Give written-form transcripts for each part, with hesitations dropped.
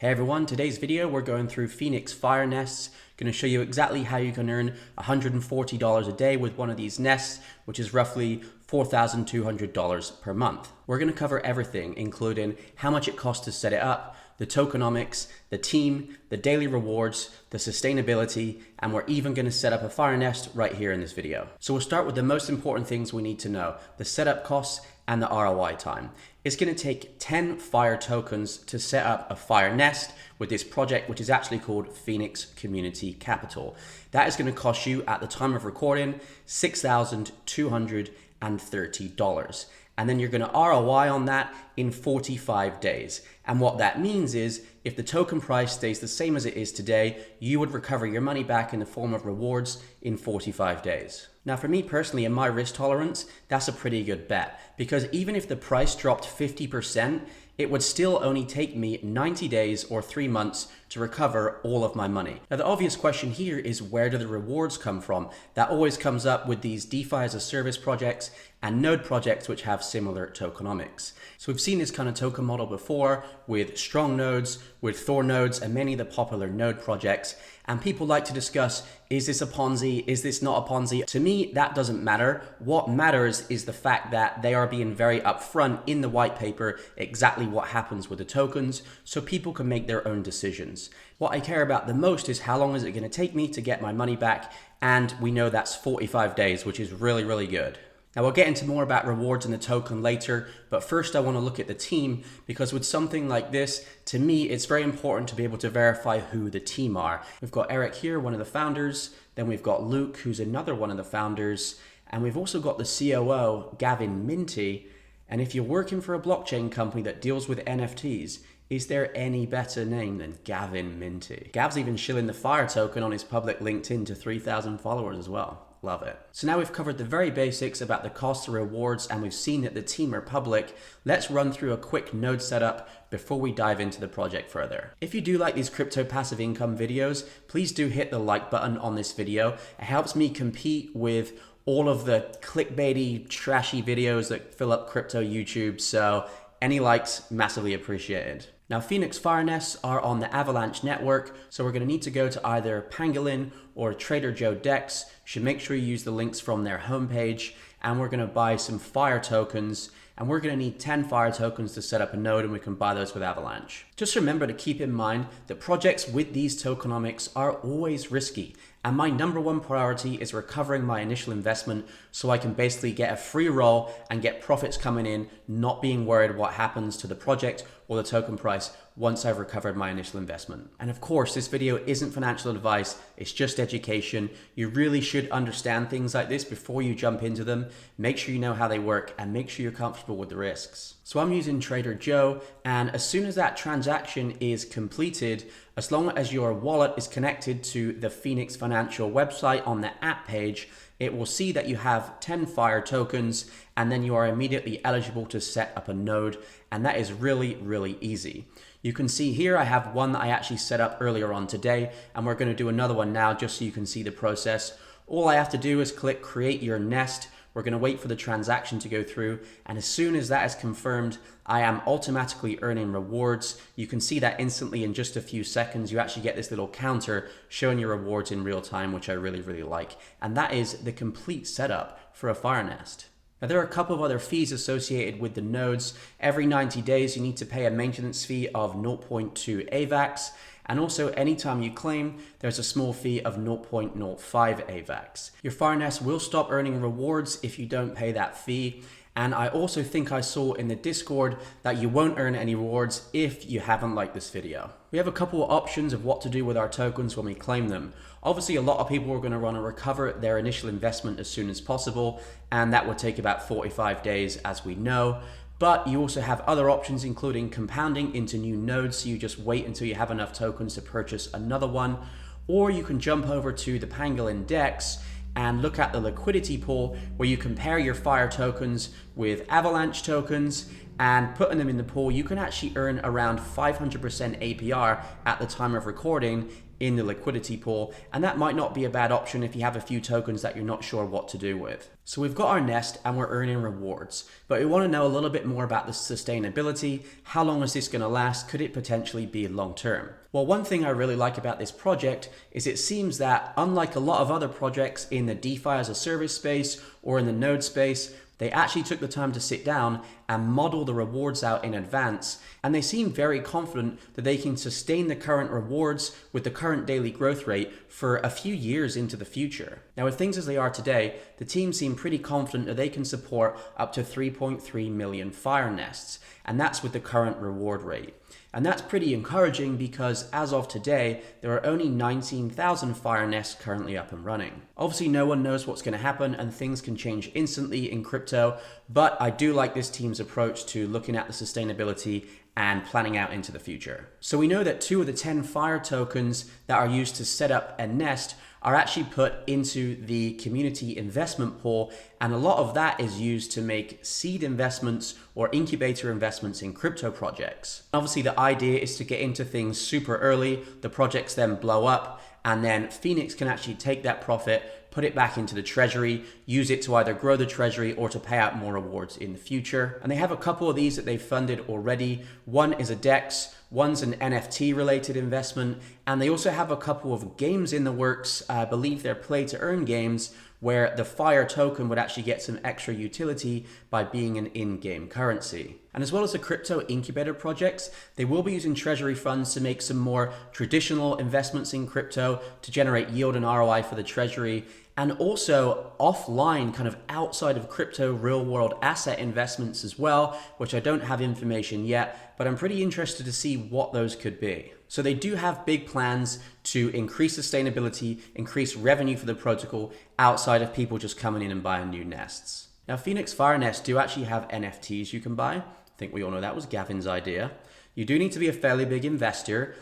Hey everyone, today's video we're going through Phoenix Fire Nests. Going to show you exactly how you can earn $140 a day with one of these nests, which is roughly $4,200 per month. We're going to cover everything, including how much it costs to set it up, the tokenomics, the team, the daily rewards, the sustainability, and we're even going to set up a fire nest right here in this video. So we'll start with the most important things we need to know, the setup costs and the ROI time. It's going to take 10 fire tokens to set up a fire nest with this project, which is actually called Phoenix Community Capital. That is going to cost you, at the time of recording, $6,230. And then you're going to ROI on that in 45 days. And what that means is, if the token price stays the same as it is today, you would recover your money back in the form of rewards in 45 days. Now for me personally, in my risk tolerance, that's a pretty good bet, because even if the price dropped 50%, it would still only take me 90 days or 3 months to recover all of my money. Now the obvious question here is, where do the rewards come from? That always comes up with these DeFi as a service projects and node projects which have similar tokenomics. So we've seen this kind of token model before with strong nodes, with Thor nodes, and many of the popular node projects. And people like to discuss, is this a Ponzi? Is this not a Ponzi? To me, that doesn't matter. What matters is the fact that they are being very upfront in the white paper exactly what happens with the tokens, so people can make their own decisions. What I care about the most is how long is it going to take me to get my money back, and we know that's 45 days, which is really, really good. Now we'll get into more about rewards in the token later, but first I want to look at the team, because with something like this, to me, it's very important to be able to verify who the team are. We've got Eric here, one of the founders, then we've got Luke, who's another one of the founders, and we've also got the COO, Gavin Minty. And if you're working for a blockchain company that deals with NFTs, is there any better name than Gavin Minty? Gav's even shilling the fire token on his public LinkedIn to 3,000 followers as well. Love it. So now we've covered the very basics about the cost of rewards, and we've seen that the team are public. Let's run through a quick node setup before we dive into the project further. If you do like these crypto passive income videos, please do hit the like button on this video. It helps me compete with all of the clickbaity, trashy videos that fill up crypto YouTube. So any likes, massively appreciated. Now, Phoenix Fire Nests are on the AVAX network, so we're going to need to go to either Pangolin or Trader Joe DEX. You should make sure you use the links from their homepage, and we're going to buy some fire tokens, and we're going to need 10 fire tokens to set up a node, and we can buy those with Avalanche. Just remember to keep in mind that projects with these tokenomics are always risky, and my number one priority is recovering my initial investment so I can basically get a free roll and get profits coming in, not being worried what happens to the project or the token price once I've recovered my initial investment. And of course, this video isn't financial advice, it's just education. You really should understand things like this before you jump into them. Make sure you know how they work and make sure you're comfortable with the risks. So I'm using Trader Joe, and as soon as that transaction is completed, as long as your wallet is connected to the Phoenix Financial website on the app page, it will see that you have 10 fire tokens, and then you are immediately eligible to set up a node, and that is really, really easy. You can see here I have one that I actually set up earlier on today, and we're going to do another one now just so you can see the process. All I have to do is click create your nest. We're going to wait for the transaction to go through, and as soon as that is confirmed, I am automatically earning rewards. You can see that instantly in just a few seconds. You actually get this little counter showing your rewards in real time, which I really, really like. And that is the complete setup for a fire nest. Now, there are a couple of other fees associated with the nodes. Every 90 days, you need to pay a maintenance fee of 0.2 AVAX. And also, anytime you claim, there's a small fee of 0.05 AVAX. Your fire nest will stop earning rewards if you don't pay that fee. And I also think I saw in the Discord that you won't earn any rewards if you haven't liked this video. We have a couple of options of what to do with our tokens when we claim them. Obviously, a lot of people are going to want to recover their initial investment as soon as possible, and that would take about 45 days, as we know. But you also have other options, including compounding into new nodes, so you just wait until you have enough tokens to purchase another one. Or you can jump over to the Pangolin DEX and look at the liquidity pool, where you compare your fire tokens with Avalanche tokens and putting them in the pool, you can actually earn around 500% APR at the time of recording in the liquidity pool, and that might not be a bad option if you have a few tokens that you're not sure what to do with. So we've got our nest and we're earning rewards, but we want to know a little bit more about the sustainability. How long is this going to last? Could it potentially be long term? Well, one thing I really like about this project is it seems that unlike a lot of other projects in the DeFi as a service space or in the node space, they actually took the time to sit down and model the rewards out in advance, and they seem very confident that they can sustain the current rewards with the current daily growth rate for a few years into the future. Now, with things as they are today, the team seem pretty confident that they can support up to 3.3 million fire nests, and that's with the current reward rate. And that's pretty encouraging because as of today, there are only 19,000 fire nests currently up and running. Obviously, no one knows what's going to happen and things can change instantly in crypto, but I do like this team's approach to looking at the sustainability and planning out into the future. So we know that 2 of the 10 fire tokens that are used to set up a nest are actually put into the community investment pool, and a lot of that is used to make seed investments or incubator investments in crypto projects. Obviously, the idea is to get into things super early, the projects then blow up, and then Phoenix can actually take that profit, put it back into the treasury, use it to either grow the treasury or to pay out more rewards in the future. And they have a couple of these that they've funded already. One is a DEX, one's an NFT related investment, and they also have a couple of games in the works. I believe they're play to earn games where the fire token would actually get some extra utility by being an in-game currency. And as well as the crypto incubator projects, they will be using treasury funds to make some more traditional investments in crypto to generate yield and ROI for the treasury, and also offline, kind of outside of crypto, real world asset investments as well, which I don't have information yet, but I'm pretty interested to see what those could be. So they do have big plans to increase sustainability, increase revenue for the protocol outside of people just coming in and buying new nests. Now, Phoenix Fire Nests do actually have NFTs you can buy. I think we all know that was Gavin's idea. You do need to be a fairly big investor.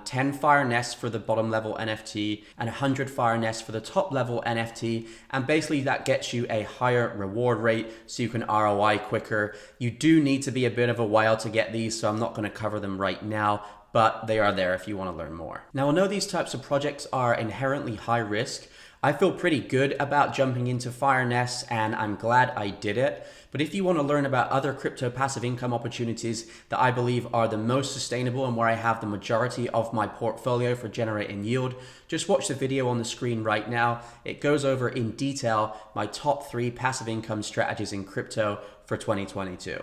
10 fire nests for the bottom level NFT and 100 fire nests for the top level NFT. And basically that gets you a higher reward rate so you can ROI quicker. You do need to be a bit of a whale to get these, so I'm not going to cover them right now, but they are there if you want to learn more. Now, I know these types of projects are inherently high risk. I feel pretty good about jumping into fire nests and I'm glad I did it. But if you want to learn about other crypto passive income opportunities that I believe are the most sustainable and where I have the majority of my portfolio for generating yield, just watch the video on the screen right now. It goes over in detail my top 3 passive income strategies in crypto for 2022.